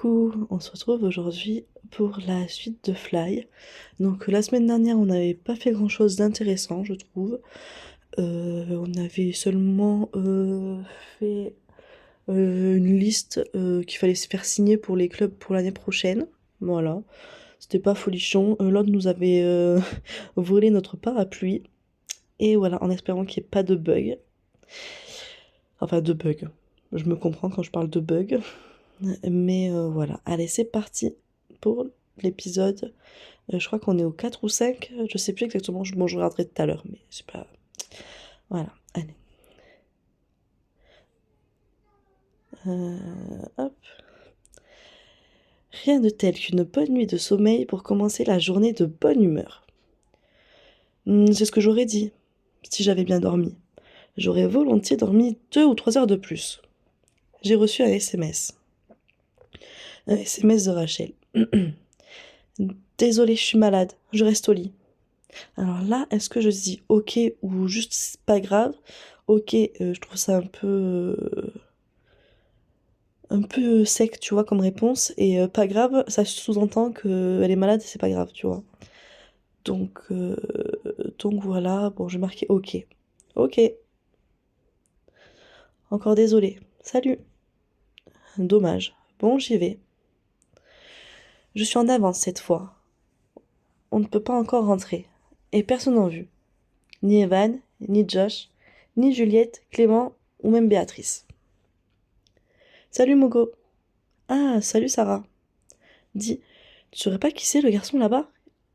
Coucou, on se retrouve aujourd'hui pour la suite de Fly. Donc la semaine dernière, on n'avait pas fait grand-chose d'intéressant, je trouve. On avait seulement fait une liste qu'il fallait se faire signer pour les clubs pour l'année prochaine. Voilà, c'était pas folichon. L'autre nous avait volé notre parapluie. Et voilà, en espérant qu'il n'y ait pas de bug. Enfin, de bug. Je me comprends quand je parle de bug. Mais voilà, allez, c'est parti pour l'épisode. Je crois qu'on est au 4 ou 5, je sais plus exactement, bon, je regarderai tout à l'heure, mais c'est pas... Voilà, allez. Hop. Rien de tel qu'une bonne nuit de sommeil pour commencer la journée de bonne humeur. C'est ce que j'aurais dit, si j'avais bien dormi. J'aurais volontiers dormi 2 ou 3 heures de plus. J'ai reçu un SMS. Un SMS de Rachel. Désolée, je suis malade, je reste au lit. Alors là, est-ce que je dis ok ou juste c'est pas grave? Ok, je trouve ça un peu sec, tu vois, comme réponse. Et pas grave, ça sous-entend qu'elle est malade et c'est pas grave, tu vois. Donc, euh, donc voilà, bon, je vais marquer ok. Ok, encore désolé. Salut. Dommage. Bon, j'y vais. Je suis en avance cette fois. On ne peut pas encore rentrer. Et personne en vue. Ni Evan, ni Josh, ni Juliette, Clément ou même Béatrice. Salut Mogo. Ah, salut Sarah. Dis, tu saurais pas qui c'est le garçon là-bas?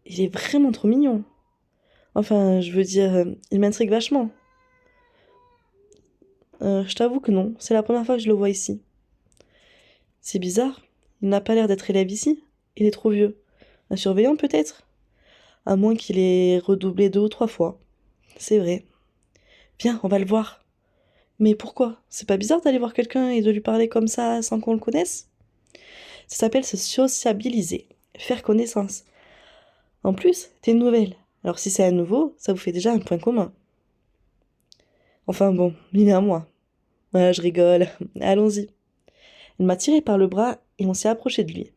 Il est vraiment trop mignon. Enfin, je veux dire, il m'intrigue vachement. Je t'avoue que non, c'est la première fois que je le vois ici. C'est bizarre, il n'a pas l'air d'être élève ici. Il est trop vieux. Un surveillant peut-être? À moins qu'il ait redoublé 2 ou 3 fois. C'est vrai. Viens, on va le voir. Mais pourquoi? C'est pas bizarre d'aller voir quelqu'un et de lui parler comme ça sans qu'on le connaisse? Ça s'appelle se sociabiliser, faire connaissance. En plus, t'es une nouvelle. Alors si c'est à nouveau, ça vous fait déjà un point commun. Enfin bon, il est à moi. Ouais, je rigole. Allons-y. Elle m'a tiré par le bras et on s'est approché de lui.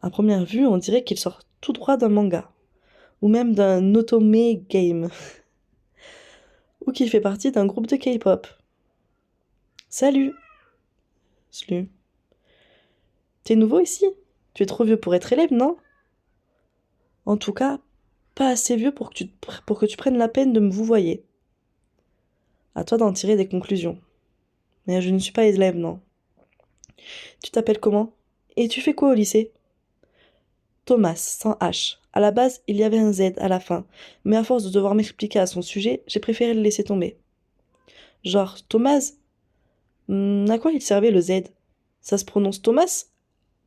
À première vue, on dirait qu'il sort tout droit d'un manga, ou même d'un otome game, ou qu'il fait partie d'un groupe de K-pop. Salut! Salut. T'es nouveau ici? Tu es trop vieux pour être élève, non? En tout cas, pas assez vieux pour que tu prennes la peine de me vouvoyer. À toi d'en tirer des conclusions. Mais je ne suis pas élève, non. Tu t'appelles comment? Et tu fais quoi au lycée? Thomas, sans H. À la base, il y avait un Z à la fin, mais à force de devoir m'expliquer à son sujet, j'ai préféré le laisser tomber. Genre, Thomas? À quoi il servait le Z? Ça se prononce Thomas?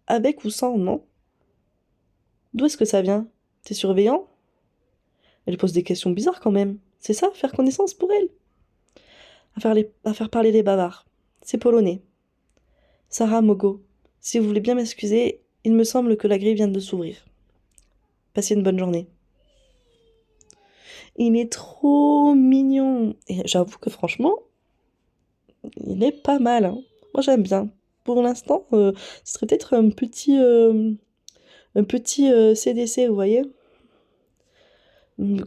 Avec ou sans, non? D'où est-ce que ça vient? T'es surveillant? Elle pose des questions bizarres quand même. C'est ça, faire connaissance pour elle? À faire parler les bavards. C'est polonais. Sarah Mogo, si vous voulez bien m'excuser, il me semble que la grille vient de s'ouvrir. Passez une bonne journée. Il est trop mignon. Et j'avoue que franchement, il est pas mal, hein. Moi j'aime bien. Pour l'instant, ce serait peut-être un petit CDC, vous voyez?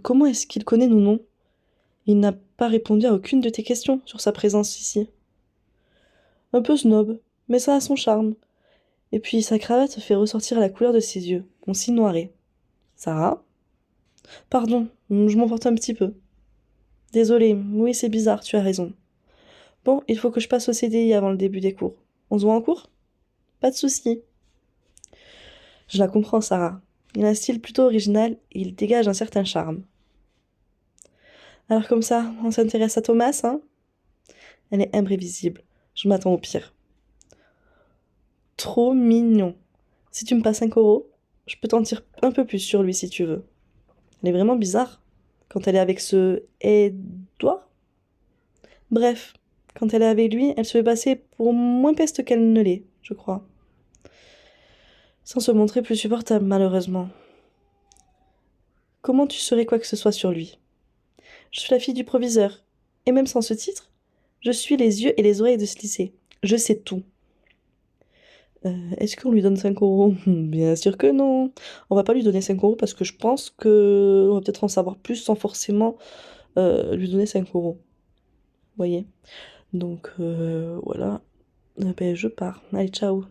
Comment est-ce qu'il connaît nos noms? Il n'a pas répondu à aucune de tes questions sur sa présence ici. Un peu snob, mais ça a son charme. Et puis sa cravate fait ressortir la couleur de ses yeux, mon cils noiré. Sarah? Pardon, je m'emporte un petit peu. Désolée, oui c'est bizarre, tu as raison. Bon, il faut que je passe au CDI avant le début des cours. On se voit en cours? Pas de souci. Je la comprends, Sarah. Il a un style plutôt original et il dégage un certain charme. Alors comme ça, on s'intéresse à Thomas, hein? Elle est imprévisible. Je m'attends au pire. Trop mignon. Si tu me passes 5 euros, je peux t'en dire un peu plus sur lui si tu veux. Elle est vraiment bizarre quand elle est avec ce Edouard. Bref, quand elle est avec lui, elle se fait passer pour moins peste qu'elle ne l'est, je crois. Sans se montrer plus supportable, malheureusement. Comment tu saurais quoi que ce soit sur lui? Je suis la fille du proviseur. Et même sans ce titre, je suis les yeux et les oreilles de ce lycée. Je sais tout. Est-ce qu'on lui donne 5 euros? Bien sûr que non. On va pas lui donner 5 euros parce que je pense que on va peut-être en savoir plus sans forcément lui donner 5 euros. Vous voyez? Donc voilà. Ben, je pars. Allez, ciao.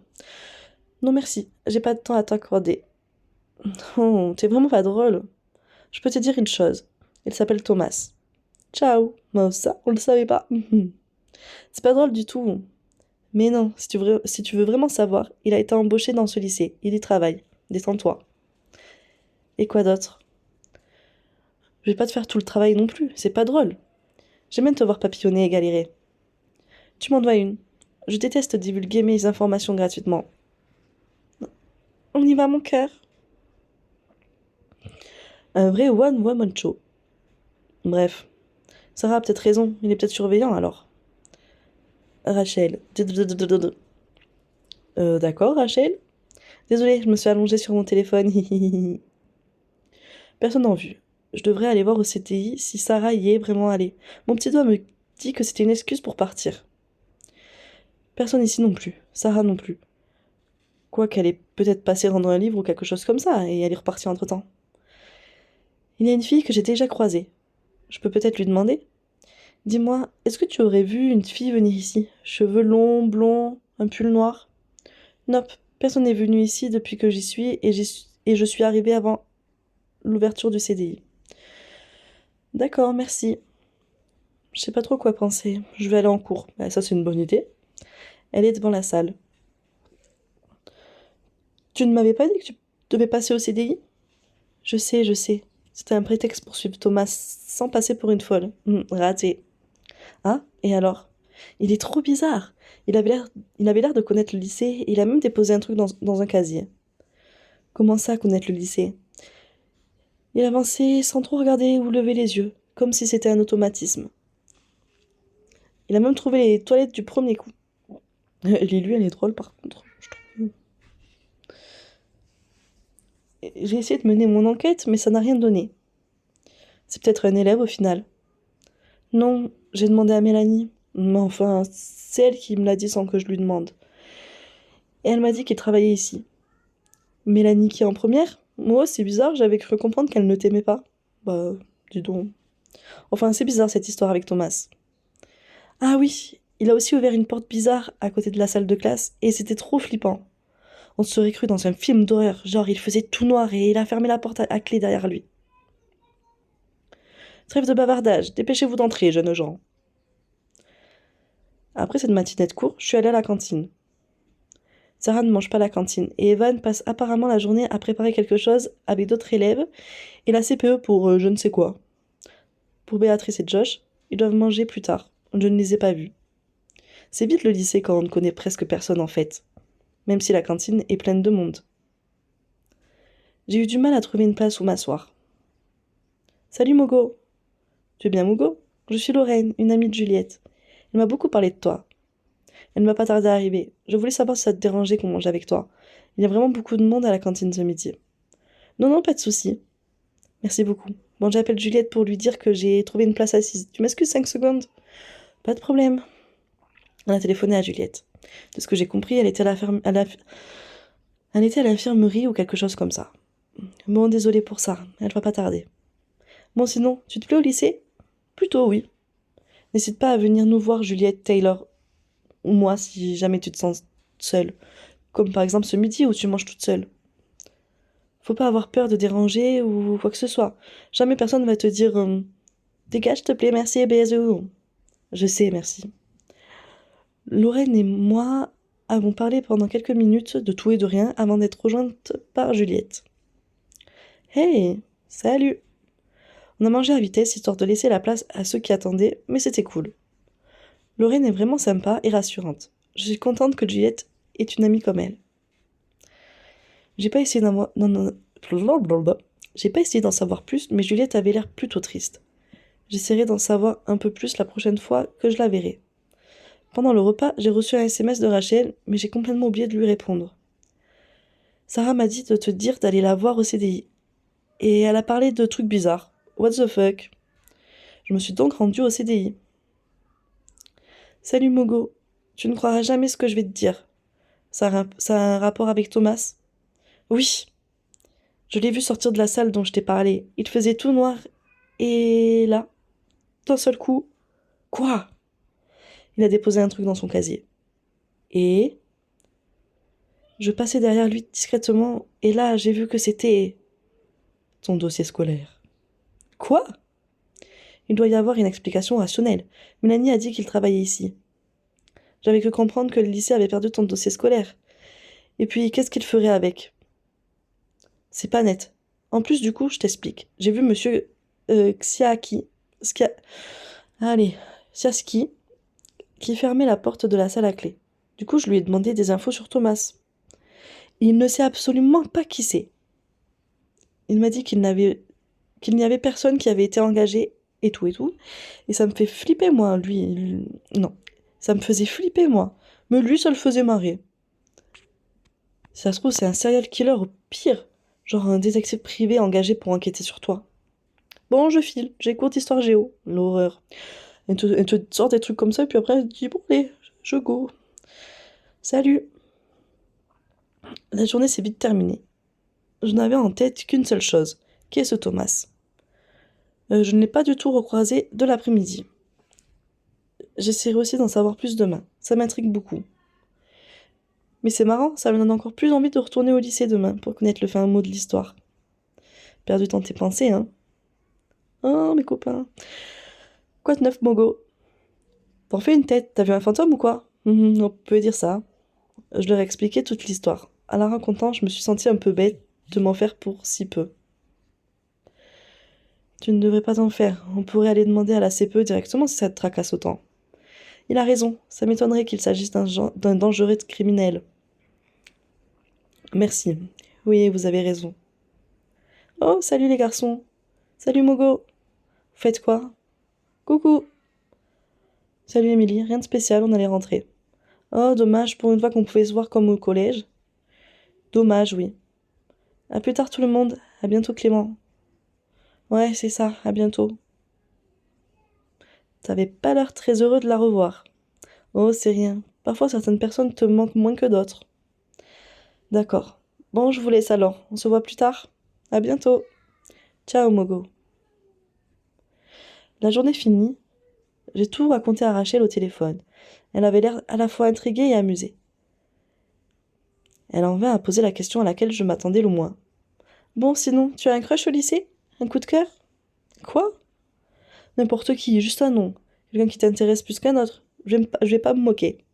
Non merci, j'ai pas de temps à t'accorder. Oh, t'es vraiment pas drôle. Je peux te dire une chose. Il s'appelle Thomas. Ciao. Bon, ça, on le savait pas. C'est pas drôle du tout. Mais non, si tu veux vraiment savoir, il a été embauché dans ce lycée. Il y travaille. Détends-toi. Et quoi d'autre? Je vais pas te faire tout le travail non plus. C'est pas drôle. J'aime bien te voir papillonner et galérer. Tu m'en dois une. Je déteste divulguer mes informations gratuitement. On y va, mon cœur. Un vrai one-woman show. Bref. Sarah a peut-être raison. Il est peut-être surveillant alors. Rachel. D'accord, Rachel? Désolée, je me suis allongée sur mon téléphone. Personne en vue. Je devrais aller voir au CTI si Sarah y est vraiment allée. Mon petit doigt me dit que c'était une excuse pour partir. Personne ici non plus. Sarah non plus. Quoi qu'elle ait peut-être passé rendre un livre ou quelque chose comme ça, et elle est repartie entre-temps. Il y a une fille que j'ai déjà croisée. Je peux peut-être lui demander? Dis-moi, est-ce que tu aurais vu une fille venir ici? Cheveux longs, blonds, un pull noir? Nope, personne n'est venu ici depuis que j'y suis et je suis arrivée avant l'ouverture du CDI. D'accord, merci. Je sais pas trop quoi penser. Je vais aller en cours. Bah, ça, c'est une bonne idée. Elle est devant la salle. Tu ne m'avais pas dit que tu devais passer au CDI? Je sais, je sais. C'était un prétexte pour suivre Thomas sans passer pour une folle. Raté. Ah, et alors? Il est trop bizarre. Il avait l'air de connaître le lycée et il a même déposé un truc dans un casier. Comment ça, connaître le lycée? Il avançait sans trop regarder ou lever les yeux, comme si c'était un automatisme. Il a même trouvé les toilettes du premier coup. Lily, elle est drôle par contre, je trouve. J'ai essayé de mener mon enquête, mais ça n'a rien donné. C'est peut-être un élève au final. Non, j'ai demandé à Mélanie. Mais enfin, c'est elle qui me l'a dit sans que je lui demande. Et elle m'a dit qu'il travaillait ici. Mélanie qui est en première? Moi, c'est bizarre, j'avais cru comprendre qu'elle ne t'aimait pas. Bah, dis donc. Enfin, c'est bizarre cette histoire avec Thomas. Ah oui, il a aussi ouvert une porte bizarre à côté de la salle de classe, et c'était trop flippant. On se serait cru dans un film d'horreur, genre il faisait tout noir et il a fermé la porte à clé derrière lui. Trêve de bavardage, dépêchez-vous d'entrer, jeunes gens. Après cette matinée de cours, je suis allée à la cantine. Sarah ne mange pas à la cantine, et Evan passe apparemment la journée à préparer quelque chose avec d'autres élèves, et la CPE pour je ne sais quoi. Pour Béatrice et Josh, ils doivent manger plus tard. Je ne les ai pas vus. C'est vite le lycée quand on ne connaît presque personne en fait, même si la cantine est pleine de monde. J'ai eu du mal à trouver une place où m'asseoir. Salut Mogo. Tu es bien Mogo? Je suis Lorraine, une amie de Juliette. Elle m'a beaucoup parlé de toi. Elle ne m'a pas tardé à arriver. Je voulais savoir si ça te dérangeait qu'on mange avec toi. Il y a vraiment beaucoup de monde à la cantine ce midi. Non, non, pas de souci. Merci beaucoup. Bon, j'appelle Juliette pour lui dire que j'ai trouvé une place assise. Tu m'excuses 5 secondes? Pas de problème. On a téléphoné à Juliette. De ce que j'ai compris, elle était elle était à l'infirmerie ou quelque chose comme ça. Bon, désolée pour ça. Elle va pas tarder. Bon, sinon, tu te plais au lycée? Plutôt, oui. N'hésite pas à venir nous voir, Juliette, Taylor, ou moi, si jamais tu te sens seule. Comme par exemple ce midi où tu manges toute seule. Faut pas avoir peur de déranger ou quoi que ce soit. Jamais personne va te dire dégage, s'il te plaît, merci, bisous. Je sais, merci. Lorraine et moi avons parlé pendant quelques minutes de tout et de rien avant d'être rejointes par Juliette. Hey, salut! On a mangé à vitesse histoire de laisser la place à ceux qui attendaient, mais c'était cool. Lorraine est vraiment sympa et rassurante. Je suis contente que Juliette est une amie comme elle. J'ai pas essayé J'ai pas essayé d'en savoir plus, mais Juliette avait l'air plutôt triste. J'essaierai d'en savoir un peu plus la prochaine fois que je la verrai. Pendant le repas, j'ai reçu un SMS de Rachel, mais j'ai complètement oublié de lui répondre. Sarah m'a dit de te dire d'aller la voir au CDI. Et elle a parlé de trucs bizarres. What the fuck? Je me suis donc rendue au CDI. Salut Mogo. Tu ne croiras jamais ce que je vais te dire. Ça a un rapport avec Thomas? Oui, je l'ai vu sortir de la salle dont je t'ai parlé. Il faisait tout noir. Et là, d'un seul coup, quoi? Il a déposé un truc dans son casier. Et je passais derrière lui discrètement, et là, j'ai vu que c'était son dossier scolaire. Quoi? Il doit y avoir une explication rationnelle. Mélanie a dit qu'il travaillait ici. J'avais cru comprendre que le lycée avait perdu ton dossier scolaire. Et puis, qu'est-ce qu'il ferait avec? C'est pas net. En plus, du coup, je t'explique. J'ai vu monsieur Xiaki, Skia- allez, Siaski, qui fermait la porte de la salle à clé. Du coup, je lui ai demandé des infos sur Thomas. Il ne sait absolument pas qui c'est. Il m'a dit qu'il n'y avait personne qui avait été engagé et tout et tout. Et ça me fait flipper, moi, lui. Non. Ça me faisait flipper, moi. Mais lui, ça le faisait marrer. Si ça se trouve, c'est un serial killer au pire. Genre un détective privé engagé pour enquêter sur toi. Bon, je file. J'ai cours d'histoire géo. L'horreur. Elle te sort des trucs comme ça, et puis après, elle te dit, bon, allez, je go. Salut. La journée s'est vite terminée. Je n'avais en tête qu'une seule chose. Qui est ce Thomas? Je ne l'ai pas du tout recroisé de l'après-midi. J'essaierai aussi d'en savoir plus demain. Ça m'intrigue beaucoup. Mais c'est marrant, ça me donne encore plus envie de retourner au lycée demain pour connaître le fin mot de l'histoire. Perdu dans tes pensées, hein? Oh, mes copains. Quoi de neuf, Mogo? T'en fais une tête, t'as vu un fantôme ou quoi? On peut dire ça. Je leur ai expliqué toute l'histoire. À la racontant, je me suis sentie un peu bête de m'en faire pour si peu. Tu ne devrais pas t'en faire. On pourrait aller demander à la CPE directement si ça te tracasse autant. Il a raison, ça m'étonnerait qu'il s'agisse d'un dangereux criminel. Merci. Oui, vous avez raison. Oh, salut les garçons. Salut Mogo. Vous faites quoi? Coucou. Salut Émilie, rien de spécial, on allait rentrer. Oh, dommage, pour une fois qu'on pouvait se voir comme au collège. Dommage, oui. À plus tard tout le monde, à bientôt Clément. Ouais, c'est ça, à bientôt. T'avais pas l'air très heureux de la revoir. Oh, c'est rien. Parfois certaines personnes te manquent moins que d'autres. D'accord. Bon, je vous laisse alors. On se voit plus tard. À bientôt. Ciao, Mogo. La journée finie, j'ai tout raconté à Rachel au téléphone. Elle avait l'air à la fois intriguée et amusée. Elle en vint à poser la question à laquelle je m'attendais le moins. Bon, sinon, tu as un crush au lycée? Un coup de cœur? Quoi? N'importe qui, juste un nom. Quelqu'un qui t'intéresse plus qu'un autre. Je vais pas me moquer.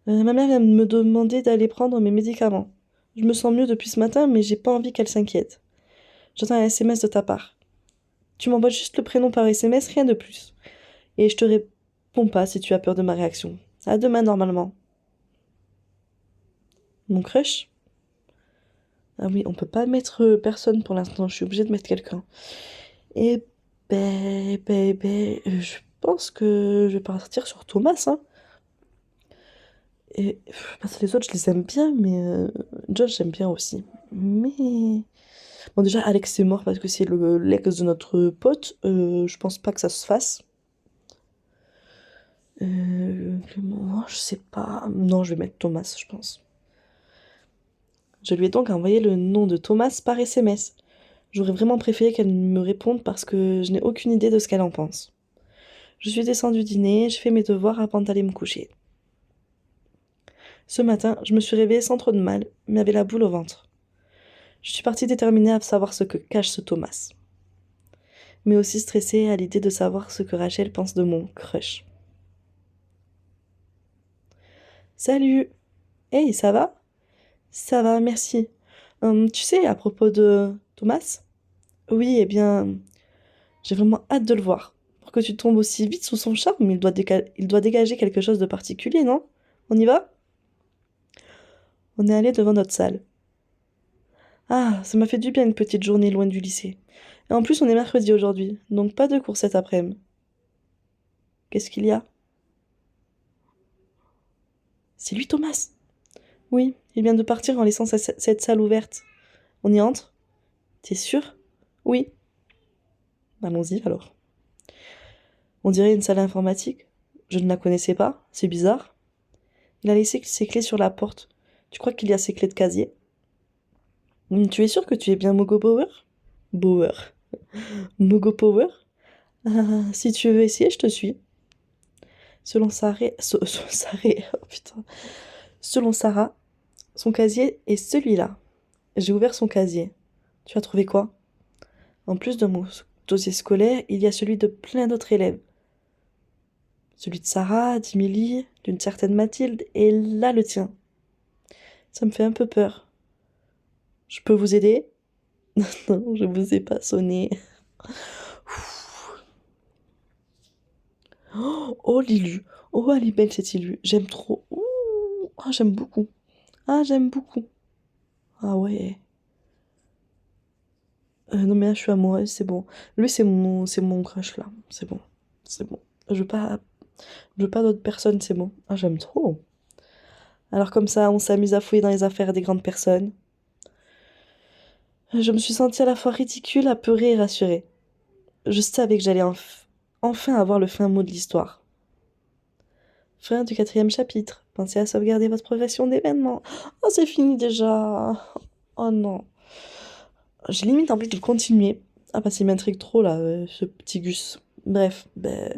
Ma mère vient de me demander d'aller prendre mes médicaments. Je me sens mieux depuis ce matin, mais j'ai pas envie qu'elle s'inquiète. J'attends un SMS de ta part. Tu m'envoies juste le prénom par SMS, rien de plus. Et je te réponds pas si tu as peur de ma réaction. À demain, normalement. Mon crush? Ah oui, on peut pas mettre personne pour l'instant, je suis obligée de mettre quelqu'un. Et je pense que je vais partir sur Thomas, hein. Et parce que les autres, je les aime bien, mais Josh, j'aime bien aussi. Mais bon, déjà, Alex est mort parce que c'est l'ex de notre pote. Je pense pas que ça se fasse. Clément, je sais pas. Non, je vais mettre Thomas, je pense. Je lui ai donc envoyé le nom de Thomas par SMS. J'aurais vraiment préféré qu'elle me réponde parce que je n'ai aucune idée de ce qu'elle en pense. Je suis descendue dîner, je fais mes devoirs avant d'aller me coucher. Ce matin, je me suis réveillée sans trop de mal, mais avec la boule au ventre. Je suis partie déterminée à savoir ce que cache ce Thomas. Mais aussi stressée à l'idée de savoir ce que Rachel pense de mon crush. Salut! Hey, ça va? Ça va, merci. Tu sais, à propos de Thomas? Oui, eh bien, j'ai vraiment hâte de le voir. Pour que tu tombes aussi vite sous son charme, il doit dégager quelque chose de particulier, non? On y va? On est allé devant notre salle. Ah, ça m'a fait du bien une petite journée loin du lycée. Et en plus, on est mercredi aujourd'hui, donc pas de cours cet après-midi. Qu'est-ce qu'il y a? C'est lui, Thomas. Oui, il vient de partir en laissant cette salle ouverte. On y entre? T'es sûr? Oui. Allons-y alors. On dirait une salle informatique. Je ne la connaissais pas, c'est bizarre. Il a laissé ses clés sur la porte. Tu crois qu'il y a ses clés de casier? Tu es sûr que tu es bien Mogo Power? Bower. Mogo Power? Ah, si tu veux essayer, je te suis. Selon Sarah, oh putain. Selon Sarah, son casier est celui-là. J'ai ouvert son casier. Tu as trouvé quoi? En plus de mon dossier scolaire, il y a celui de plein d'autres élèves. Celui de Sarah, d'Emilie, d'une certaine Mathilde, et là le tien. Ça me fait un peu peur. Je peux vous aider? Non, je vous ai pas sonné. Oh, Lilu. Oh, elle est belle cette Lilu. J'aime trop. Ouh. Ah, j'aime beaucoup. Ah, j'aime beaucoup. Ah ouais. Non mais là je suis amoureuse, c'est bon. Lui c'est mon crush là. C'est bon. C'est bon. Je veux pas d'autres personnes, c'est bon. Ah, j'aime trop. Alors comme ça, on s'amuse à fouiller dans les affaires des grandes personnes. Je me suis sentie à la fois ridicule, apeurée et rassurée. Je savais que j'allais enfin avoir le fin mot de l'histoire. Fin du 4e chapitre. Pensez à sauvegarder votre progression d'événements. Oh, c'est fini déjà. Oh non. J'ai limite envie de le continuer. Ah bah, il m'intrigue trop là, ce petit Gus. Bref, ben...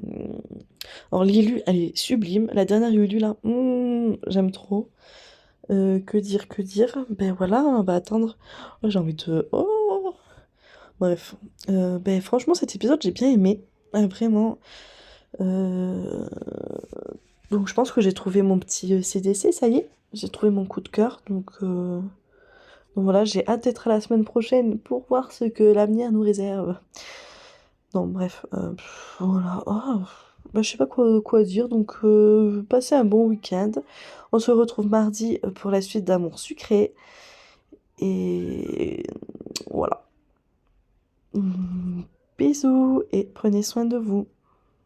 Alors Lilu, elle est sublime. La dernière Lulu là, j'aime trop. Que dire, que dire? Ben voilà, on va attendre. Oh, j'ai envie de... Oh! Bref. Ben franchement, cet épisode, j'ai bien aimé. Vraiment. Euh, Donc je pense que j'ai trouvé mon petit CDC, ça y est. J'ai trouvé mon coup de cœur. Donc voilà, j'ai hâte d'être à la semaine prochaine pour voir ce que l'avenir nous réserve. Non, bref. Voilà. Oh, bah, je sais pas quoi dire. Donc passez un bon week-end. On se retrouve mardi pour la suite d'Amour sucré. Et voilà. Bisous et prenez soin de vous.